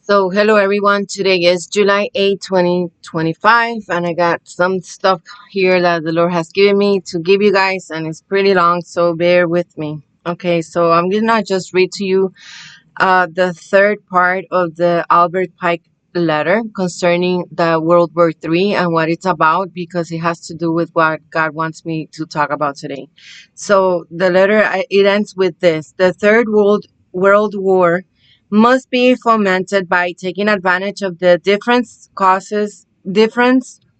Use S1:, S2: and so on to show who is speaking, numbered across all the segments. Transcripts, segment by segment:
S1: So, hello everyone. Today is July 8th, 2025, and I got some stuff here that the Lord has given me to give you guys, and it's pretty long, so bear with me. Okay, so I'm gonna just read to you the third part of the Albert Pike letter concerning the World War III and what it's about because it has to do with what God wants me to talk about today. So the letter it ends with this: the Third World War must be fomented by taking advantage of the difference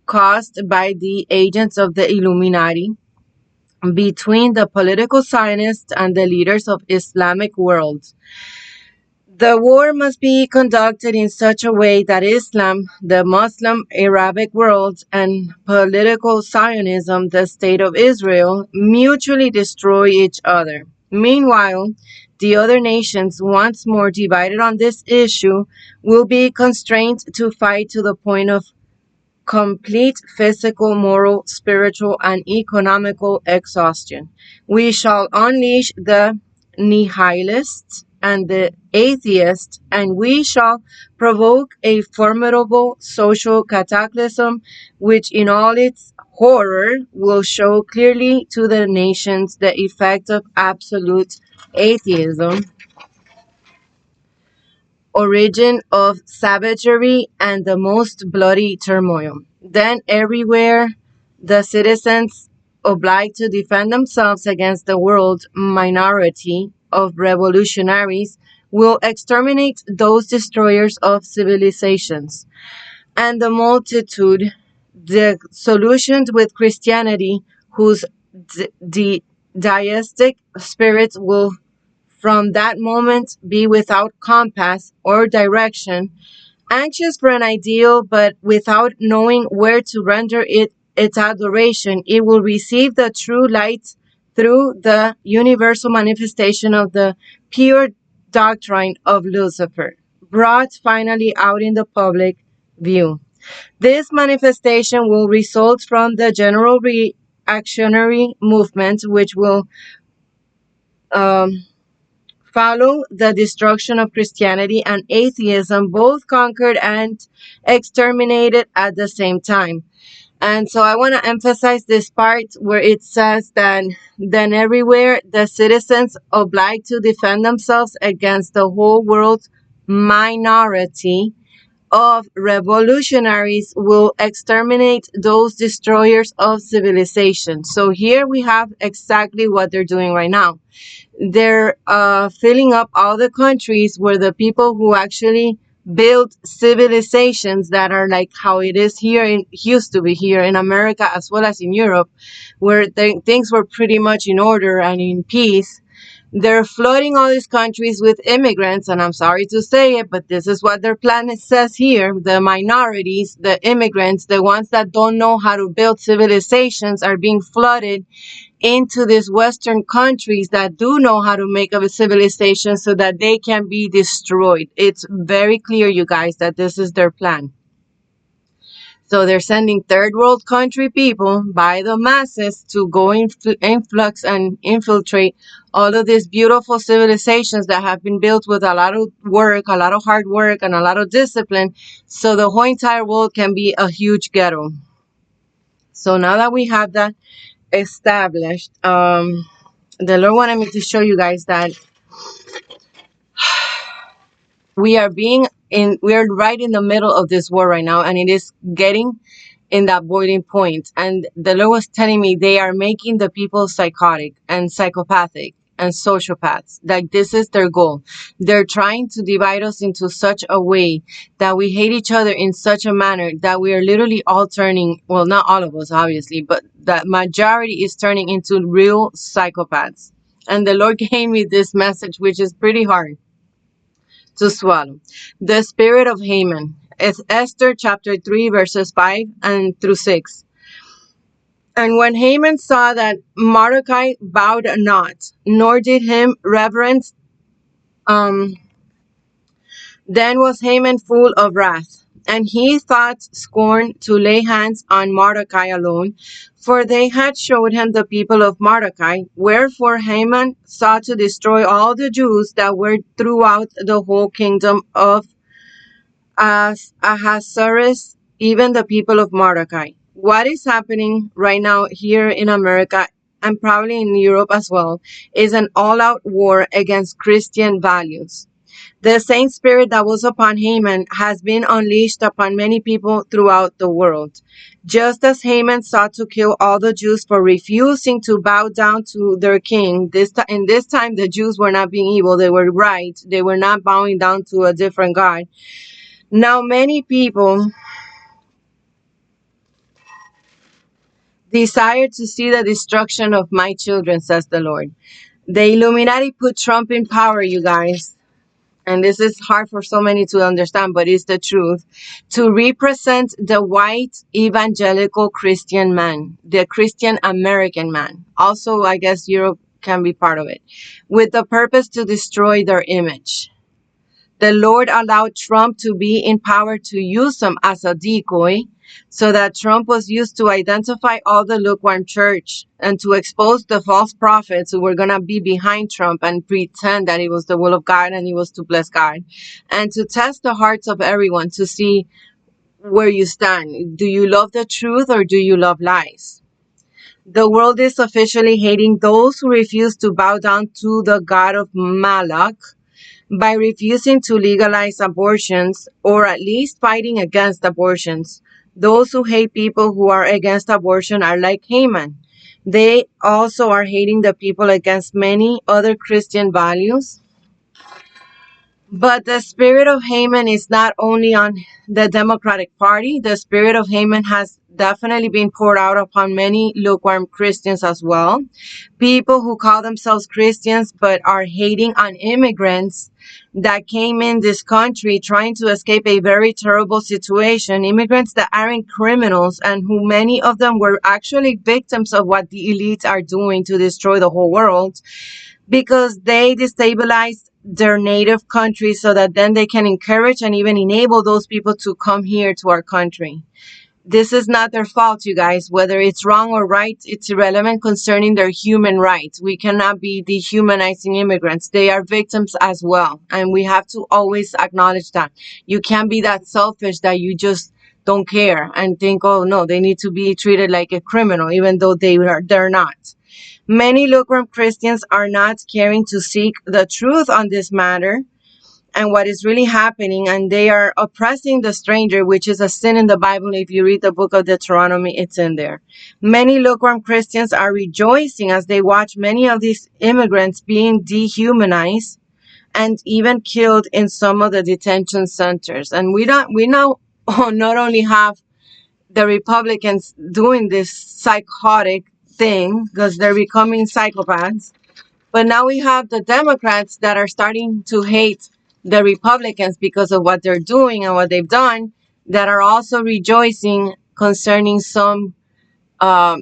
S1: caused by the agents of the Illuminati between the political Zionists and the leaders of Islamic worlds. The war must be conducted in such a way that Islam, the Muslim Arabic world, and political Zionism, the State of Israel, mutually destroy each other. Meanwhile, the other nations, once more divided on this issue, will be constrained to fight to the point of complete physical, moral, spiritual, and economical exhaustion. We shall unleash the nihilists and the atheists, and we shall provoke a formidable social cataclysm which, in all its horror, will show clearly to the nations the effect of absolute atheism, origin of savagery, and the most bloody turmoil. Then everywhere the citizens obliged to defend themselves against the world minority of revolutionaries will exterminate those destroyers of civilizations. And the multitude, the solutions with Christianity, whose deistic spirit will from that moment be without compass or direction, anxious for an ideal but without knowing where to render it its adoration. It will receive the true light through the universal manifestation of the pure doctrine of Lucifer, brought finally out in the public view. This manifestation will result from the general reactionary movement, which will um, follow the destruction of Christianity and atheism, both conquered and exterminated at the same time. And so I want to emphasize this part where it says that then everywhere the citizens obliged to defend themselves against the whole world minority of revolutionaries will exterminate those destroyers of civilization. So here we have exactly what they're doing right now. They're filling up all the countries where the people who actually built civilizations that are like how it is here in used to be here in America as well as in Europe, where things were pretty much in order and in peace. They're flooding all these countries with immigrants, and I'm sorry to say it, but this is what their plan says here. The minorities, the immigrants, the ones that don't know how to build civilizations are being flooded into these Western countries that do know how to make a civilization so that they can be destroyed. It's very clear, you guys, that this is their plan. So they're sending third world country people by the masses to go influx and infiltrate all of these beautiful civilizations that have been built with a lot of work, a lot of hard work, and a lot of discipline, so the whole entire world can be a huge ghetto. So now that we have that established, the Lord wanted me to show you guys that we are right in the middle of this war right now, and it is getting in that boiling point. And the Lord was telling me they are making the people psychotic and psychopathic and sociopaths. Like, this is their goal. They're trying to divide us into such a way that we hate each other in such a manner that we are literally all turning, well, not all of us, obviously, but that majority is turning into real psychopaths. And the Lord gave me this message, which is pretty hard to swallow. The spirit of Haman. It's Esther chapter 3, verses 5 and through 6. And when Haman saw that Mordecai bowed not, nor did him reverence, um, then was Haman full of wrath. And he thought scorn to lay hands on Mordecai alone, for they had showed him the people of Mordecai. Wherefore Haman sought to destroy all the Jews that were throughout the whole kingdom of as Ahasuerus, even the people of Mordecai. What is happening right now here in America and probably in Europe as well is an all-out war against Christian values. The same spirit that was upon Haman has been unleashed upon many people throughout the world. Just as Haman sought to kill all the Jews for refusing to bow down to their king, in this time the Jews were not being evil, they were right. They were not bowing down to a different God. Now many people desire to see the destruction of my children, says the Lord. The Illuminati put Trump in power, you guys. And this is hard for so many to understand, but it's the truth, to represent the white evangelical Christian man, the Christian American man. Also, I guess Europe can be part of it, with the purpose to destroy their image. The Lord allowed Trump to be in power to use them as a decoy, so that Trump was used to identify all the lukewarm church and to expose the false prophets who were going to be behind Trump and pretend that it was the will of God and it was to bless God, and to test the hearts of everyone to see where you stand. Do you love the truth or do you love lies? The world is officially hating those who refuse to bow down to the God of Malak, by refusing to legalize abortions or at least fighting against abortions. Those who hate people who are against abortion are like Haman. They also are hating the people against many other Christian values. But the spirit of Haman is not only on the Democratic Party. The spirit of Haman has definitely been poured out upon many lukewarm Christians as well. People who call themselves Christians but are hating on immigrants that came in this country trying to escape a very terrible situation. Immigrants that aren't criminals and who many of them were actually victims of what the elites are doing to destroy the whole world, because they destabilized their native country so that then they can encourage and even enable those people to come here to our country. This is not their fault, you guys. Whether it's wrong or right, it's irrelevant concerning their human rights. We cannot be dehumanizing immigrants. They are victims as well. And we have to always acknowledge that. You can't be that selfish that you just don't care and think, oh no, they need to be treated like a criminal, even though they're not. Many lukewarm Christians are not caring to seek the truth on this matter and what is really happening, and they are oppressing the stranger, which is a sin in the Bible. If you read the book of Deuteronomy, it's in there. Many lukewarm Christians are rejoicing as they watch many of these immigrants being dehumanized and even killed in some of the detention centers. And we now not only have the Republicans doing this psychotic thing because they're becoming psychopaths, but now we have the Democrats that are starting to hate the Republicans because of what they're doing and what they've done, that are also rejoicing concerning some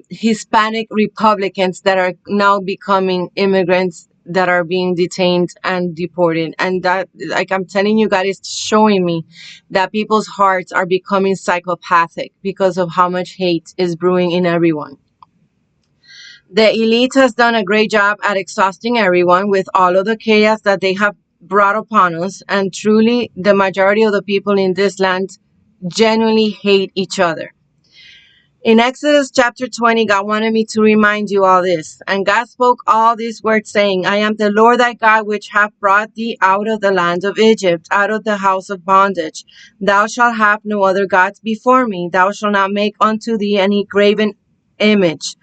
S1: Hispanic Republicans that are now becoming immigrants that are being detained and deported. And that, like I'm telling you, God is showing me that people's hearts are becoming psychopathic because of how much hate is brewing in everyone. The elite has done a great job at exhausting everyone with all of the chaos that they have brought upon us. And truly, the majority of the people in this land genuinely hate each other. In Exodus chapter 20, God wanted me to remind you all this. And God spoke all these words, saying, I am the Lord thy God, which hath brought thee out of the land of Egypt, out of the house of bondage. Thou shalt have no other gods before me. Thou shalt not make unto thee any graven image,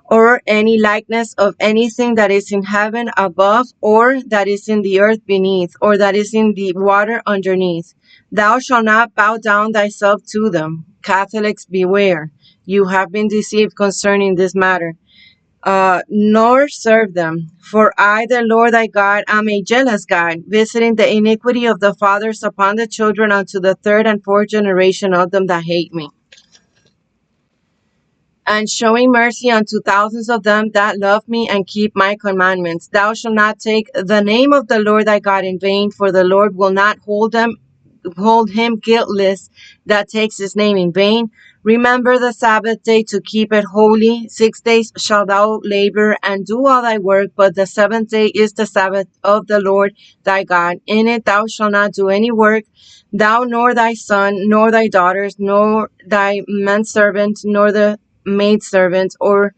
S1: or any likeness of anything that is in heaven above, or that is in the earth beneath, or that is in the water underneath. Thou shalt not bow down thyself to them. Catholics, beware. You have been deceived concerning this matter. Nor serve them. For I, the Lord thy God, am a jealous God, visiting the iniquity of the fathers upon the children unto the third and fourth generation of them that hate me, and showing mercy unto thousands of them that love me and keep my commandments. Thou shalt not take the name of the Lord thy God in vain, for the Lord will not hold them hold him guiltless that takes his name in vain. Remember the Sabbath day to keep it holy. 6 days shalt thou labor and do all thy work, but the seventh day is the Sabbath of the Lord thy God. In it thou shalt not do any work, thou nor thy son, nor thy daughters, nor thy manservant, nor the maidservant, or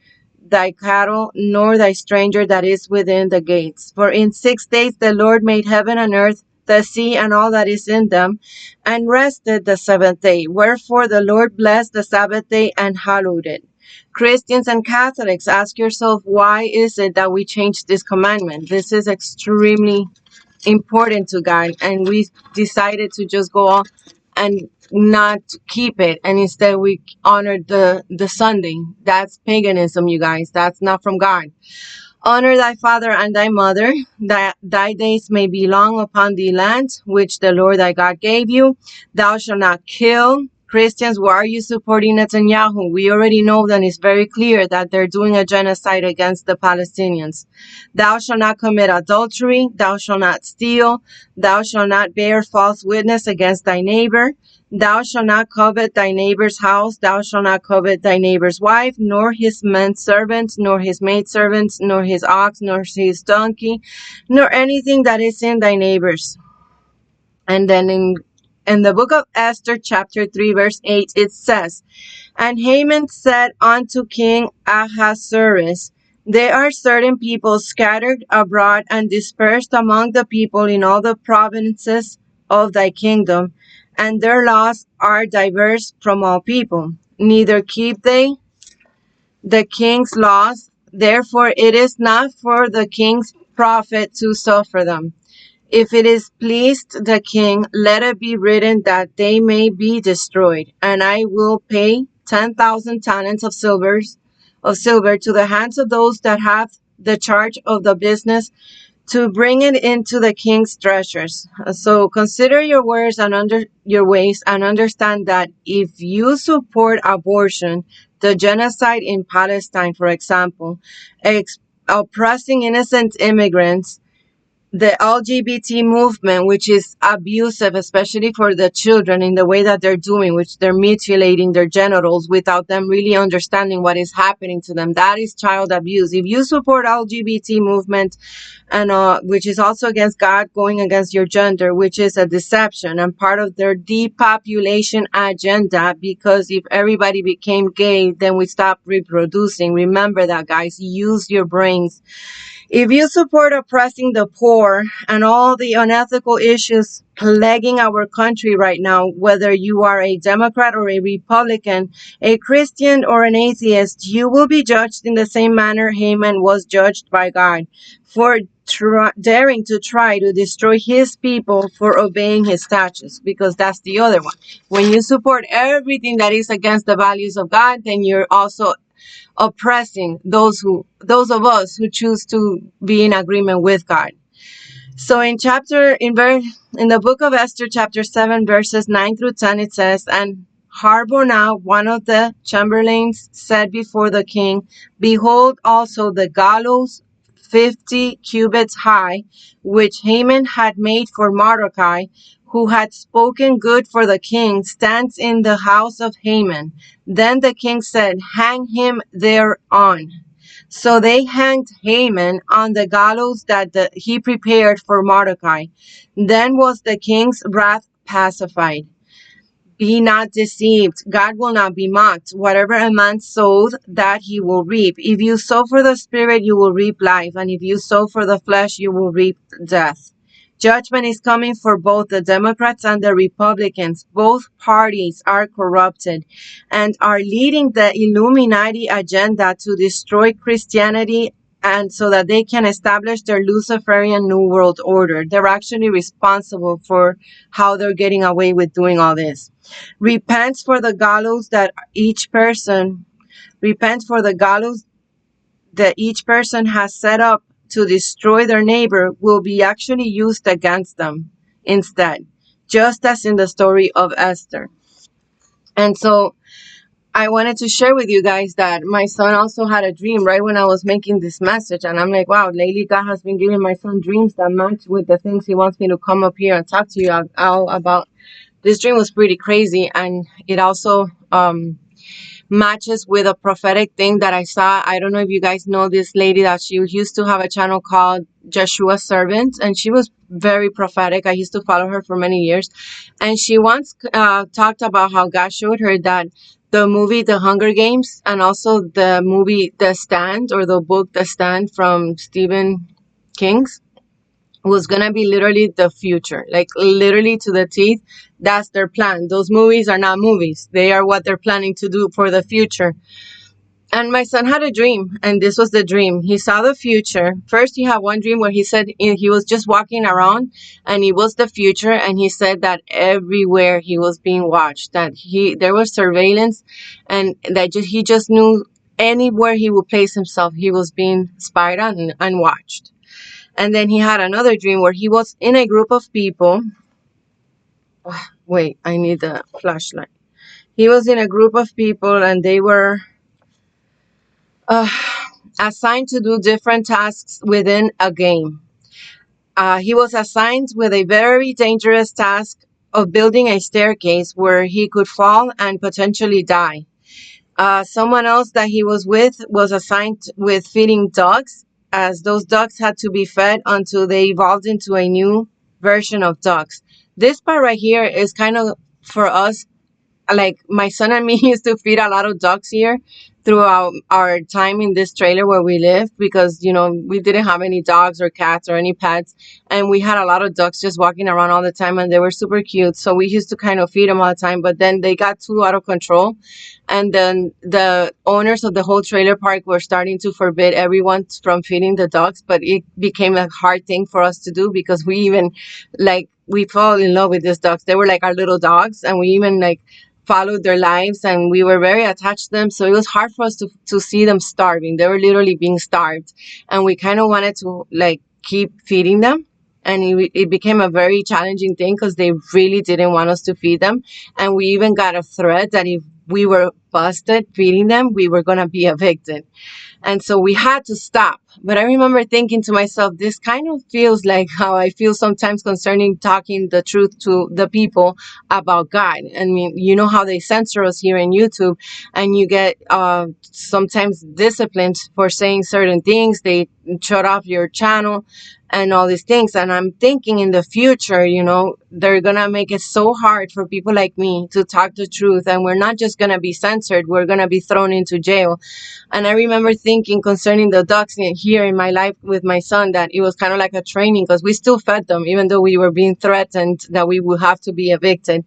S1: thy cattle, nor thy stranger that is within the gates. For in 6 days the Lord made heaven and earth, the sea and all that is in them, and rested the seventh day. Wherefore the Lord blessed the Sabbath day and hallowed it. Christians and Catholics, ask yourself, why is it that we changed this commandment? This is extremely important to God, and we decided to just go on and not keep it, and instead we honored the Sunday. That's paganism, you guys. That's not from God. Honor thy father and thy mother, that thy days may be long upon the land which the Lord thy God gave you. Thou shalt not kill. Christians, why are you supporting Netanyahu? We already know that it's very clear that they're doing a genocide against the Palestinians. Thou shalt not commit adultery. Thou shalt not steal. Thou shalt not bear false witness against thy neighbor. Thou shalt not covet thy neighbor's house. Thou shalt not covet thy neighbor's wife, nor his manservant, nor his maidservant, nor his ox, nor his donkey, nor anything that is in thy neighbor's. And then in the book of Esther, chapter 3, verse 8, it says, And Haman said unto King Ahasuerus, There are certain people scattered abroad and dispersed among the people in all the provinces of thy kingdom, and their laws are diverse from all people. Neither keep they the king's laws, therefore it is not for the king's profit to suffer them. If it is pleased the king, let it be written that they may be destroyed, and I will pay 10,000 talents of silver to the hands of those that have the charge of the business, to bring it into the king's treasures. So consider your words and your ways, and understand that if you support abortion, the genocide in Palestine, for example, oppressing innocent immigrants, the LGBT movement, which is abusive, especially for the children in the way that they're doing, which they're mutilating their genitals without them really understanding what is happening to them. That is child abuse. If you support LGBT movement, and which is also against God, going against your gender, which is a deception and part of their depopulation agenda, because if everybody became gay, then we stop reproducing. Remember that, guys. Use your brains. If you support oppressing the poor and all the unethical issues plaguing our country right now, whether you are a Democrat or a Republican, a Christian or an atheist, you will be judged in the same manner Haman was judged by God for daring to try to destroy his people for obeying his statutes, because that's the other one. When you support everything that is against the values of God, then you're also oppressing those of us who choose to be in agreement with God. So in the book of Esther, chapter 7, verses 9 through 10, it says, And Harbonah, one of the chamberlains, said before the king, Behold also the gallows 50 cubits high, which Haman had made for Mordecai, who had spoken good for the king, stands in the house of Haman. Then the king said, Hang him thereon. So they hanged Haman on the gallows that he prepared for Mordecai. Then was the king's wrath pacified. Be not deceived. God will not be mocked. Whatever a man sowed, that he will reap. If you sow for the Spirit, you will reap life. And if you sow for the flesh, you will reap death. Judgment is coming for both the Democrats and the Republicans. Both parties are corrupted and are leading the Illuminati agenda to destroy Christianity, and so that they can establish their Luciferian New World Order. They're actually responsible for how they're getting away with doing all this. Repent for the gallows that each person has set up to destroy their neighbor will be actually used against them instead, just as in the story of Esther. And so I wanted to share with you guys that my son also had a dream right when I was making this message. And I'm like, wow, lately God has been giving my son dreams that match with the things he wants me to come up here and talk to you all about. This dream was pretty crazy. And it also matches with a prophetic thing that I saw. I don't know if you guys know this lady that she used to have a channel called Joshua Servant, and she was very prophetic. I used to follow her for many years, and she once talked about how God showed her that the movie The Hunger Games and also the movie The Stand, or the book The Stand from Stephen King's, was gonna be literally the future, like literally to the teeth. That's their plan. Those movies are not movies, they are what they're planning to do for the future. And my son had a dream, and this was the dream. He saw the future. First, he had one dream where he said he was just walking around, and it was the future. And he said that everywhere he was being watched, that there was surveillance, and that he just knew anywhere he would place himself, he was being spied on and watched. And then he had another dream where he was in a group of people. Wait, I need the flashlight. He was in a group of people, and they were uh, assigned to do different tasks within a game. He was assigned with a very dangerous task of building a staircase where he could fall and potentially die. Someone else that he was with was assigned with feeding dogs, as those dogs had to be fed until they evolved into a new version of dogs. This part right here is kind of for us, like my son and me used to feed a lot of ducks here throughout our time in this trailer where we live, because we didn't have any dogs or cats or any pets, and we had a lot of ducks just walking around all the time, and they were super cute, so we used to kind of feed them all the time. But then they got too out of control, and then the owners of the whole trailer park were starting to forbid everyone from feeding the dogs. But it became a hard thing for us to do, because we even, like, we fell in love with these dogs. They were like our little dogs, and we even like followed their lives, and we were very attached to them. So it was hard for us to see them starving. They were literally being starved, and we kind of wanted to like keep feeding them. And it became a very challenging thing, because they really didn't want us to feed them. And we even got a threat that if we were busted feeding them, we were going to be evicted. And so we had to stop. But I remember thinking to myself, this kind of feels like how I feel sometimes concerning talking the truth to the people about God. I mean, you know how they censor us here in YouTube, and you get sometimes disciplined for saying certain things. They shut off your channel and all these things. And I'm thinking in the future, they're going to make it so hard for people like me to talk the truth. And we're not just going to be censored, we're going to be thrown into jail. And I remember thinking concerning the ducks here in my life with my son, that it was kind of like a training, because we still fed them, even though we were being threatened that we would have to be evicted.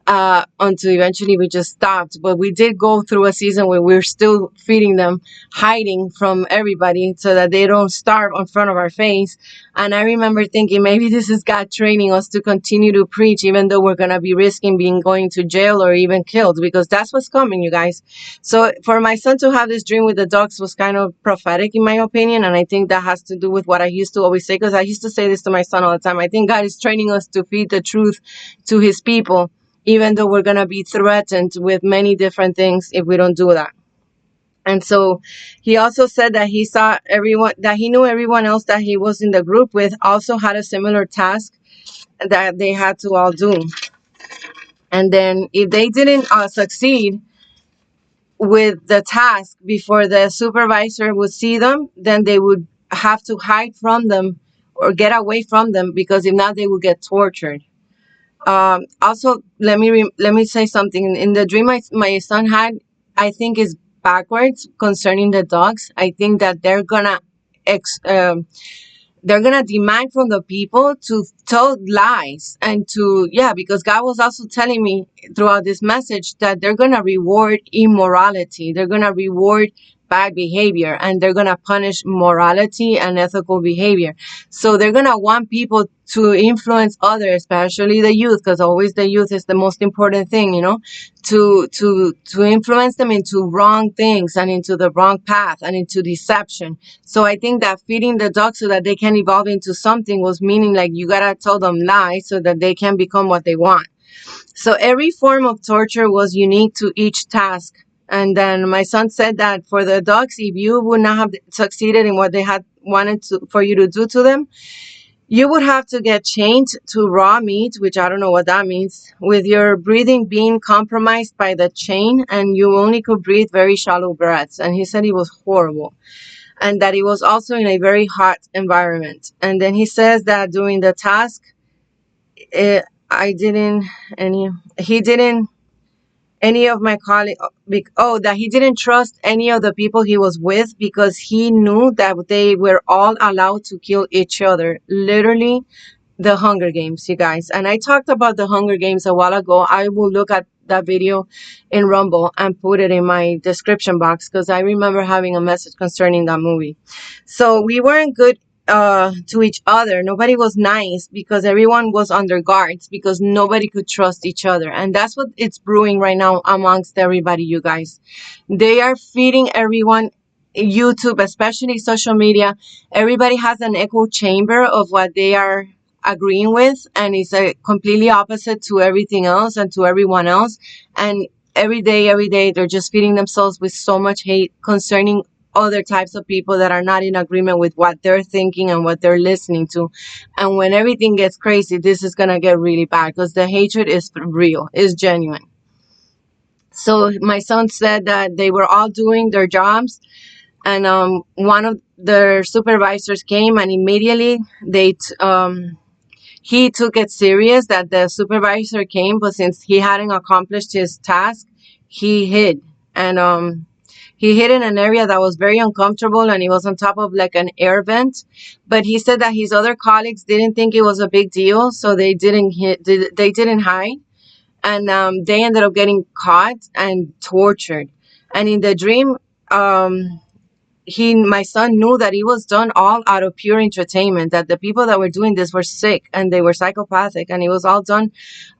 S1: Until eventually we just stopped. But we did go through a season where we're still feeding them, hiding from everybody so that they don't starve in front of our face. And I remember thinking, maybe this is God training us to continue to preach, even though we're going to be risking being going to jail or even killed, because that's what's coming, you guys. So for my son to have this dream with the dogs was kind of prophetic, in my opinion. And I think that has to do with what I used to always say, because I used to say this to my son all the time. I think God is training us to feed the truth to his people, even though we're going to be threatened with many different things if we don't do that. And so he also said that he saw everyone, that he knew everyone else that he was in the group with also had a similar task that they had to all do. And then if they didn't succeed with the task before the supervisor would see them, then they would have to hide from them or get away from them, because if not, they would get tortured. Also, let me say something. In the dream my son had, I think is backwards concerning the dogs. I think that they're gonna demand from the people to tell lies, and because God was also telling me throughout this message that they're gonna reward immorality, they're gonna reward bad behavior, and they're gonna punish morality and ethical behavior. So they're gonna want people to influence others, especially the youth, because always the youth is the most important thing, to influence them into wrong things and into the wrong path and into deception. So I think that feeding the dogs so that they can evolve into something was meaning like you gotta tell them lies so that they can become what they want. So every form of torture was unique to each task And then my son said that for the dogs, if you would not have succeeded in what they had wanted for you to do to them, you would have to get chained to raw meat, which I don't know what that means, with your breathing being compromised by the chain, and you only could breathe very shallow breaths. And he said it was horrible, and that it was also in a very hot environment. And then he says that during the task, I didn't any he didn't any of my colleagues, that he didn't trust any of the people he was with because he knew that they were all allowed to kill each other, literally the Hunger Games, you guys. And I talked about the Hunger Games a while ago. I will look at that video in Rumble and put it in my description box because I remember having a message concerning that movie. So we weren't good to each other. Nobody was nice because everyone was under guards because nobody could trust each other. And that's what it's brewing right now amongst everybody, you guys. They are feeding everyone YouTube, especially social media. Everybody has an echo chamber of what they are agreeing with, and it's a completely opposite to everything else and to everyone else. And every day they're just feeding themselves with so much hate concerning other types of people that are not in agreement with what they're thinking and what they're listening to. And when everything gets crazy, this is gonna get really bad because the hatred is real, is genuine. So my son said that they were all doing their jobs, and one of their supervisors came, and immediately he took it serious that the supervisor came, but since he hadn't accomplished his task, he hid. And he hid in an area that was very uncomfortable, and he was on top of like an air vent. But he said that his other colleagues didn't think it was a big deal, so they didn't hide, and they ended up getting caught and tortured. And in the dream, my son knew that it was done all out of pure entertainment, that the people that were doing this were sick and they were psychopathic, and it was all done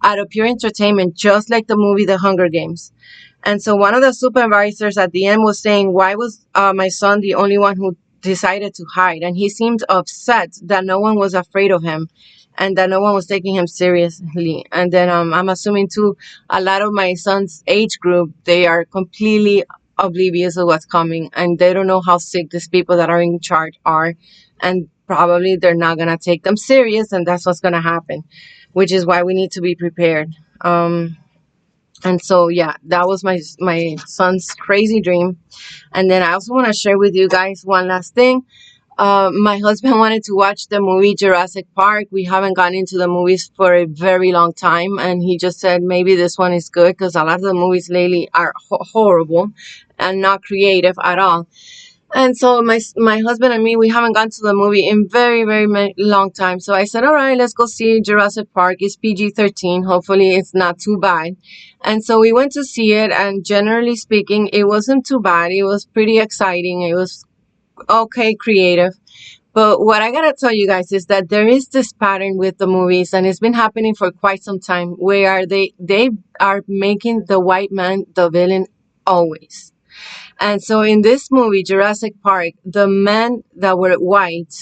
S1: out of pure entertainment, just like the movie The Hunger Games. And so one of the supervisors at the end was saying, why was my son the only one who decided to hide? And he seemed upset that no one was afraid of him and that no one was taking him seriously. And then I'm assuming too, a lot of my son's age group, they are completely oblivious of what's coming, and they don't know how sick these people that are in charge are, and probably they're not going to take them serious, and that's what's going to happen, which is why we need to be prepared. And so yeah, that was my son's crazy dream. And then I also want to share with you guys one last thing. My husband wanted to watch the movie Jurassic Park. We haven't gone into the movies for a very long time, and he just said maybe this one is good because a lot of the movies lately are horrible and not creative at all. And so my husband and me, we haven't gone to the movie in very long time. So I said, all right, let's go see Jurassic Park. It's PG-13. Hopefully it's not too bad. And so we went to see it, and generally speaking, it wasn't too bad. It was pretty exciting. It was okay, creative. But what I gotta tell you guys is that there is this pattern with the movies, and it's been happening for quite some time, where they are making the white man the villain always. And so in this movie, Jurassic Park, the men that were white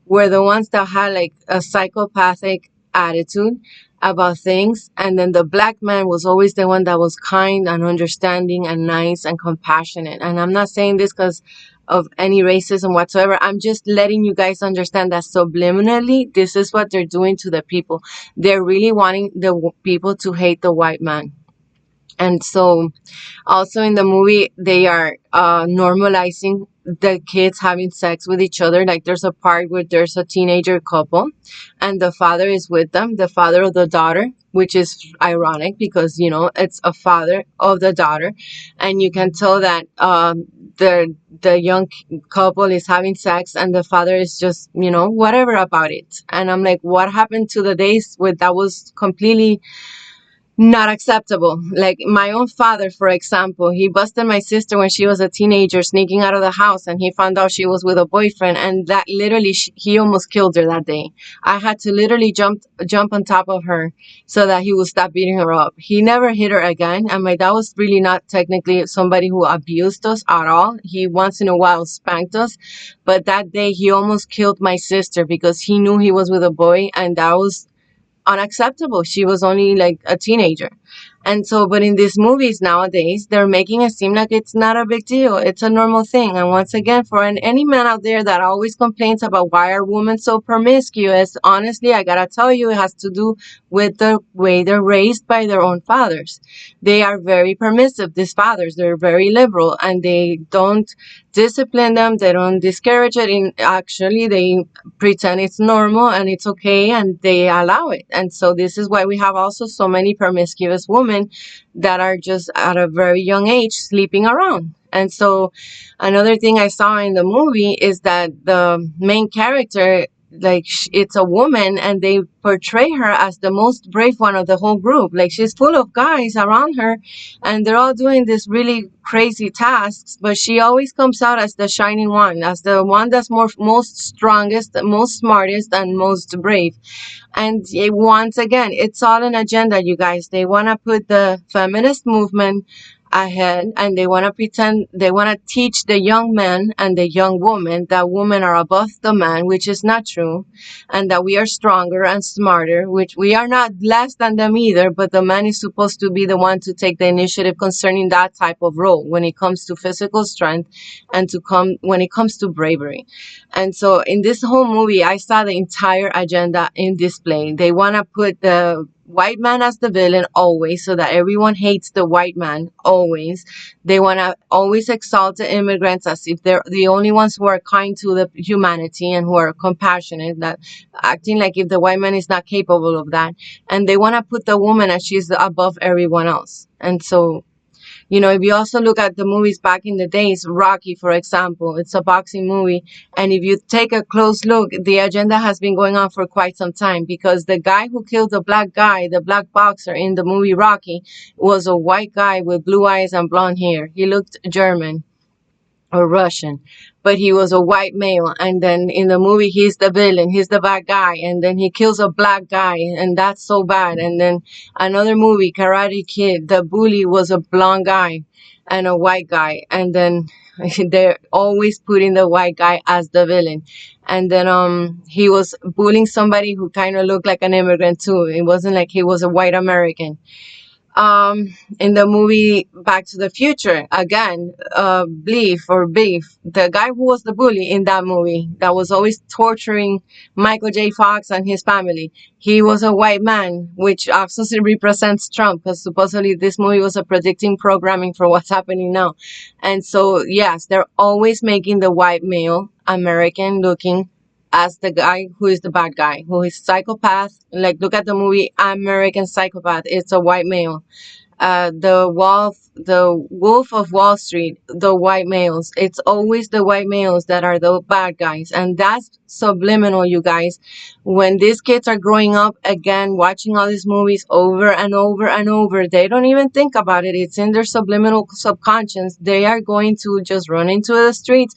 S1: were the ones that had like a psychopathic attitude about things. And then the black man was always the one that was kind and understanding and nice and compassionate. And I'm not saying this because of any racism whatsoever. I'm just letting you guys understand that subliminally, this is what they're doing to the people. They're really wanting the people to hate the white man. And so also in the movie, they are normalizing the kids having sex with each other. Like there's a part where there's a teenager couple and the father is with them, the father of the daughter, which is ironic because, you know, it's a father of the daughter. And you can tell that the young couple is having sex and the father is just, you know, whatever about it. And I'm like, what happened to the days where that was completely not acceptable? Like my own father, for example, he busted my sister when she was a teenager sneaking out of the house, and he found out she was with a boyfriend, and that literally he almost killed her that day. I had to literally jump on top of her so that he would stop beating her up. He never hit her again, and my dad was really not technically somebody who abused us at all. He once in a while spanked us, but that day he almost killed my sister because he knew he was with a boy, and that was unacceptable. She was only like a teenager. And so, but in these movies nowadays, they're making it seem like it's not a big deal. It's a normal thing. And once again, for any man out there that always complains about why are women so promiscuous, honestly, I gotta tell you, it has to do with the way they're raised by their own fathers. They are very permissive, these fathers. They're very liberal, and they don't discipline them. They don't discourage it. Actually, they pretend it's normal and it's okay, and they allow it. And so this is why we have also so many promiscuous women that are just at a very young age sleeping around. And so another thing I saw in the movie is that the main character, like, it's a woman, and they portray her as the most brave one of the whole group. Like, she's full of guys around her, and they're all doing this really crazy tasks, but she always comes out as the shining one, as the one that's most strongest, most smartest, and most brave. And once again, it's all an agenda, you guys. They want to put the feminist movement ahead, and they want to pretend, they want to teach the young men and the young women that women are above the man, which is not true, and that we are stronger and smarter, which we are not less than them either, but the man is supposed to be the one to take the initiative concerning that type of role when it comes to physical strength and when it comes to bravery. And so in this whole movie, I saw the entire agenda in display. They want to put the white man as the villain always, so that everyone hates the white man always. They want to always exalt the immigrants as if they're the only ones who are kind to the humanity and who are compassionate, that acting like if the white man is not capable of that. And they want to put the woman as she's above everyone else. And so, if you also look at the movies back in the days, Rocky, for example, it's a boxing movie. And if you take a close look, the agenda has been going on for quite some time, because the guy who killed the black guy, the black boxer in the movie Rocky, was a white guy with blue eyes and blonde hair. He looked German or Russian, but he was a white male. And then in the movie, he's the villain, he's the bad guy, and then he kills a black guy, and that's so bad. And then another movie, Karate Kid, the bully was a blonde guy and a white guy, and then they're always putting the white guy as the villain. And then he was bullying somebody who kind of looked like an immigrant too. It wasn't like he was a white American. In the movie Back to the Future, again, Beef, the guy who was the bully in that movie that was always torturing Michael J. Fox and his family, he was a white man, which also represents Trump, because supposedly this movie was a predicting programming for what's happening now. And so, yes, they're always making the white male American looking as the guy who is the bad guy, who is psychopath. Like, look at the movie American Psychopath. It's a white male. The Wolf of Wall Street, the white males. It's always the white males that are the bad guys. And that's subliminal, you guys. When these kids are growing up again, watching all these movies over and over and over, they don't even think about it. It's in their subliminal subconscious. They are going to just run into the streets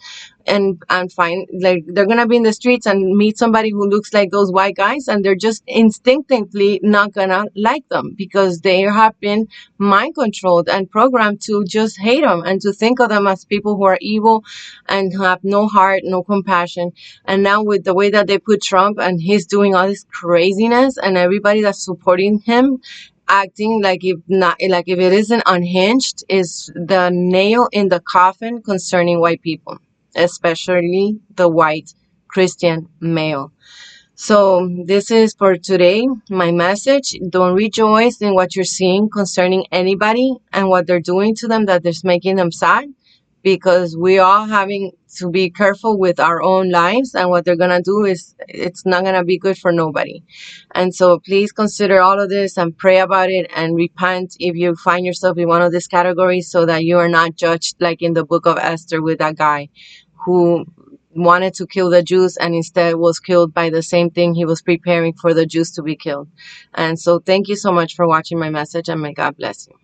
S1: and find, like, they're gonna be in the streets and meet somebody who looks like those white guys, and they're just instinctively not gonna like them, because they have been mind controlled and programmed to just hate them and to think of them as people who are evil and have no heart, no compassion. And now with the way that they put Trump, and he's doing all this craziness, and everybody that's supporting him acting like if it isn't unhinged, is the nail in the coffin concerning white people, especially the white Christian male. So this is for today, my message. Don't rejoice in what you're seeing concerning anybody and what they're doing to them that is making them sad, because we are having to be careful with our own lives, and what they're going to do is, it's not going to be good for nobody. And so please consider all of this and pray about it and repent if you find yourself in one of these categories, so that you are not judged like in the book of Esther with that guy who wanted to kill the Jews and instead was killed by the same thing he was preparing for the Jews to be killed. And so thank you so much for watching my message, and may God bless you.